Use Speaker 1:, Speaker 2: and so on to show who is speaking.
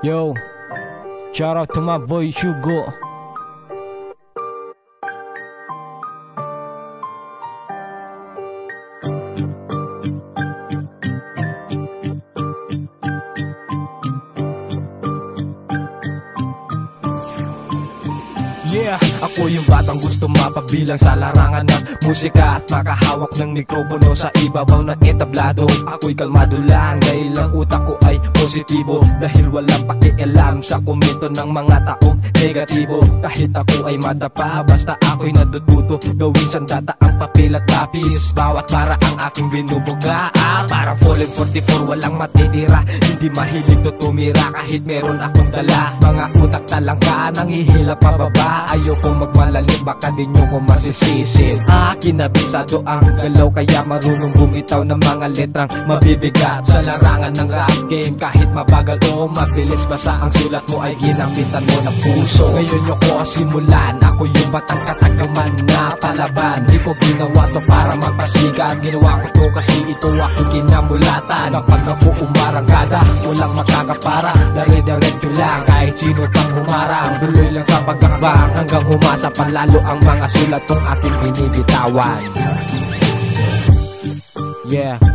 Speaker 1: Yo, shout out to my boy Shugo. Yeah, ako yung batang gusto mapabilang sa larangan ng musika at makahawak ng mikropono sa ibabaw ng entablado. Ako'y kalmado lang dahil ang utak ko ay positibo, dahil walang pakialam sa komento ng mga taong negatibo. Kahit ako ay madapa, basta ako'y natututo gawin sandata ang papel at lapis. Bawat para ang aking binubuga, parang falling 44, walang matitira. Hindi mahilig to tumira kahit meron akong dala. Mga utak talangka, nanghihilap pababa. Ayokong magmalalim, baka din nyo ko masisisid. Kinabisado ang galaw, kaya marunong bumitaw ng mga letrang mabibigat sa larangan ng rap game. Kahit mabagal o mabilis, basta ang sulat mo ay ginamitan mo ng puso. Ngayon nyo ko simulan, ako yung batang katagaman na palaban. Di ko ginawa to para magpasikat, ginawa ko to kasi ito aking kinamulatan. Kapag ako umarangkada, walang makakapara, dire-diretso lang kahit sino pang humarang. Tuloy lang sa pagkakbang hanggang humasa panlalo ang mga sulat kong aking binibitawan. Yeah.